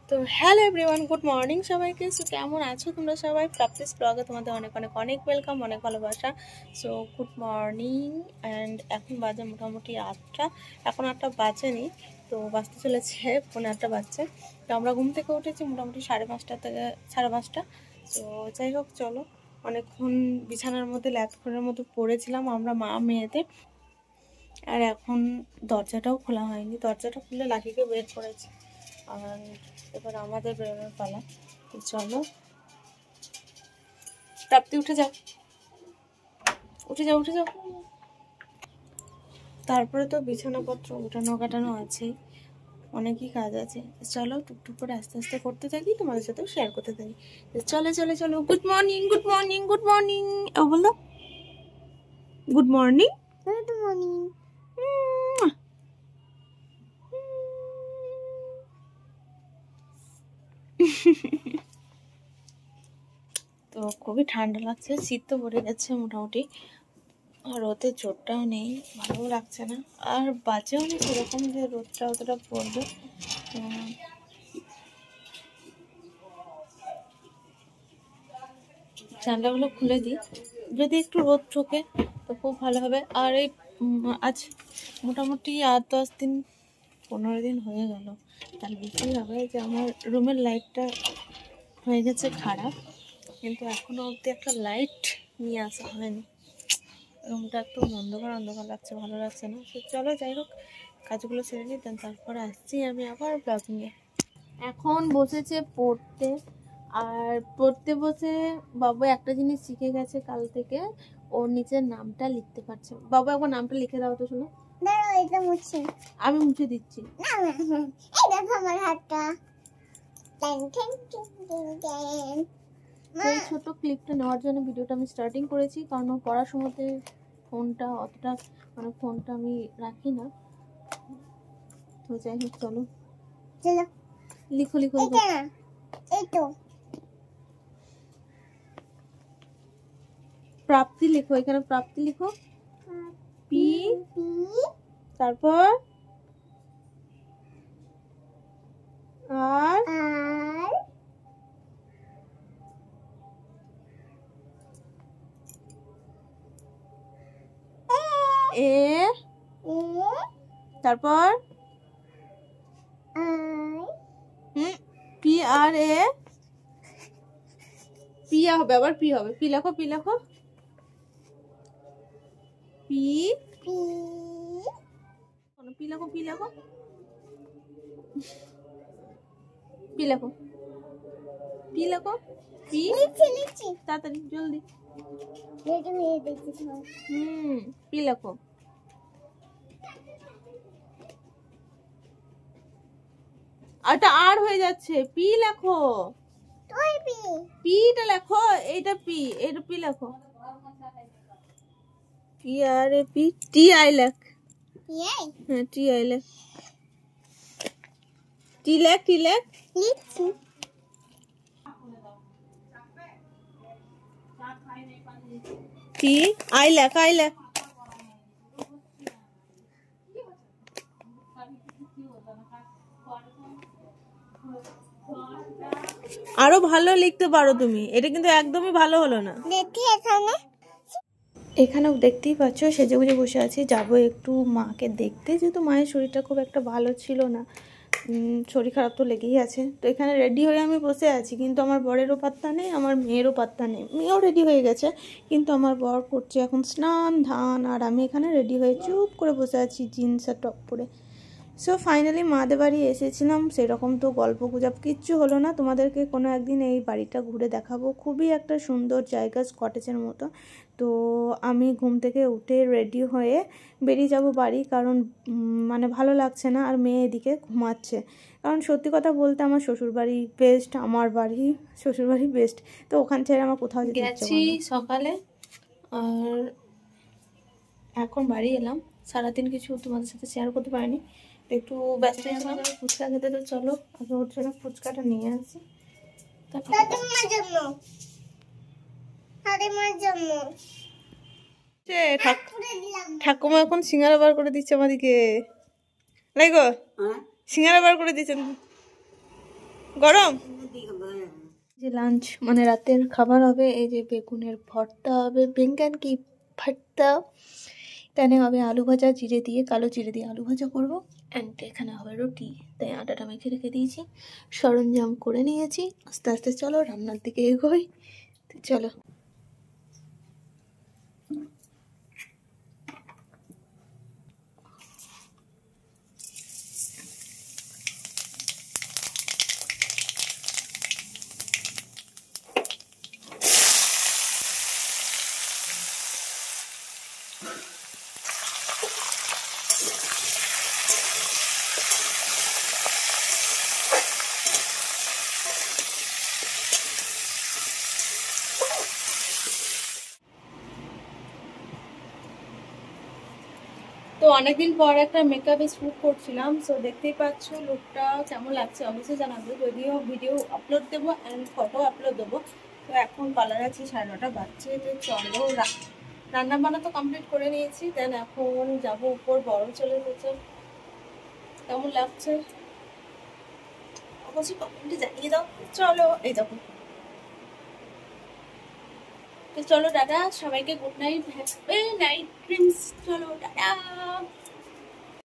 তো hello everyone, good morning সবাইকে। So কেমন আছো তোমরা সবাই? প্র্যাকটিস ব্লগে তোমাদের অনেক অনেক অনেক ওয়েলকাম, অনেক ভালোবাসা। So good morning. অ্যান্ড এখন বাজে মোটামুটি 8টা, এখন 8টা বাজেনি, তো বাজতে চলেছে 8:45 বাজছে। তো আমরা ঘুম থেকে উঠেছি মোটামুটি 5:30 থেকে 5:30। তো যাই হোক, চলো, অনেকক্ষণ বিছানার মধ্যে ল্যাপটপের মধ্যে পড়েছিলাম আমরা মা মেয়েতে। আর এখন দরজাটাও খোলা হয়নি, দরজাটা খুলে লাকিকে বের করেছি। আর এবার আমাদের বেরোনোর পালা। তো চলো, প্রাপ্তি উঠে যাও, উঠে যাও, উঠে যাও। তারপরে তো বিছানাপত্র উঠানো কাটানো আছে, অনেকই কাজ আছে। চলো টুকটুক করে আস্তে আস্তে করতে থাকি, তোমাদের সাথেও শেয়ার করতে থাকি। চলো চলো চলো, good morning, good morning, good morning. ও বলো গুড মর্নিং, গুড মর্নিং। তো খুবই ঠান্ডা লাগছে, শীত তো পড়ে গেছে মোটামুটি, আর রোদের জোরটাও নেই, ভালোও লাগছে না। আর বাজেও নেই সেরকম যে রোদটা অতটা পড়বে। জানলাগুলো খুলে দিই, যদি একটু রোদ ঢোকে তো খুব ভালো হবে। আর এই আজ মোটামুটি 8-10 দিন 15 দিন হয়ে গেল, তার বেশি হবে, যে আমার রুমের লাইটটা হয়ে গেছে খারাপ, কিন্তু এখনও অবধি একটা লাইট নিয়ে আসা হয়নি। রুমটা একটু অন্ধকার অন্ধকার লাগছে, ভালো লাগছে না। তো চলো যাই হোক, কাজগুলো সেরে নিই, তারপরে আসছি আমি আবার ব্লগিংয়ে। এখন বসেছে পড়তে, আর পড়তে বসে বাবু একটা জিনিস শিখে গেছে কাল থেকে, ওর নিচের নামটা লিখতে পারছে। বাবু একবার নামটা লিখে দাও তো, শোনো। আমি মুছে দিচ্ছি। এই ছোট ক্লিপটা নেওয়ার জন্য ভিডিওটা আমি স্টার্টিং করেছি, কারণ ও পড়ার সময়তে ফোনটা অতটা, মানে ফোনটা আমি রাখি না। তো যাই হোক, চলো চলো লিখো লিখো। এই তো প্রাপ্তি লিখো, এখানে প্রাপ্তি লিখো, পি, তারপর আর এ, তারপর পি আর এ, পিয়া হবে, আবার পি হবে। পি লেখো, পি লেখো, পি, পি লেখো, পি লেখো, পি লেখো, পি লেখো, পি, তাড়াতাড়ি জলদি। পি লেখো। এটা আর হয়ে যাচ্ছে, পি লেখো, পিটা লেখো, এইটা পি, এইটা পি লেখো, P R A P, T I লেখ, হ্যাঁ টি আই লেখ, টি লেখ, টি লেখ, টি আই লেখ, আই লেখ। আরো ভালো লিখতে পারো তুমি, এটা কিন্তু একদমই ভালো হলো না। এখানেও দেখতেই পাচ্ছ সেজেগুজে বসে আছি, যাবো একটু মাকে দেখতে, যেহেতু মায়ের শরীরটা খুব একটা ভালো ছিল না, শরীর খারাপ তো লেগেই আছে। তো এখানে রেডি হয়ে আমি বসে আছি, কিন্তু আমার বরেরও পাত্তা নেই, আমার মেয়েরও পাত্তা নেই। মেয়েও রেডি হয়ে গেছে, কিন্তু আমার বর করছে এখন স্নান ধান, আর আমি এখানে রেডি হয়ে চুপ করে বসে আছি জিন্স আর টপ পরে। সো ফাইনালি মাদের বাড়ি এসেছিলাম, সেরকম তো গল্প গুজব কিচ্ছু হলো না। তোমাদেরকে কোনো একদিন এই বাড়িটা ঘুরে দেখাবো, খুবই একটা সুন্দর জায়গা, কটেজের মতো। তো আমি ঘুম থেকে উঠে রেডি হয়ে বেরিয়ে যাব বাড়ি, কারণ মানে ভালো লাগছে না, আর মেয়ে এদিকে ঘুমাচ্ছে। কারণ সত্যি কথা বলতে আমার শ্বশুরবাড়ি বেস্ট, আমার বাড়ি শ্বশুরবাড়ি বেস্ট, তো ওখান ছেড়ে আমার কোথাও যেতে ইচ্ছে করে না। সকালে আর এখন বাড়ি এলাম, সারাদিন কিছু তোমাদের সাথে শেয়ার করতে পারিনি, একটু ব্যস্ত ছিলাম ফুচকা খেতে। তো চলো আগে ওর জন্য ফুচকাটা নিয়ে আসি। ঠাকুমা এখন সিঙ্গারা বার করে দিচ্ছে আমাদেরকে, লাগো সিঙ্গারা বার করে দিচ্ছেন। গরম যে লাঞ্চ মানে রাতের খাবার হবে, এই যে বেগুনের ভর্তা হবে, বেঙ্গন কি ভর্তা, এখানে হবে আলু ভাজা, জিরে দিয়ে, কালো জিরে দিয়ে আলু ভাজা করবো, অ্যান্ড এখানে হবে রুটি। তাই আটাটা মেখে রেখে দিয়েছি, সরঞ্জাম করে নিয়েছি, আস্তে আস্তে চলো রান্নার দিকে এগোই। তো চলো। তো অনেকদিন পর একটা মেকআপে শ্যুট করছিলাম, সো দেখতেই পাচ্ছ লুকটা কেমন লাগছে অবশ্যই জানাবো। যদিও ভিডিও আপলোড দেবো অ্যান্ড ফটো আপলোড দেবো। তো এখন কালার আছে 9:30 বাজছে। তো চলো, রান্না বান্না তো কমপ্লিট করে নিয়েছি, দেন এখন যাবো উপর, বড় চলে গেছে। কেমন লাগছে অবশ্যই কমেন্টে জানিয়ে দাও। চলো, এই দেখো। তো চলো টাটা সবাইকে, good night, happy night dreams. চলো টাটা।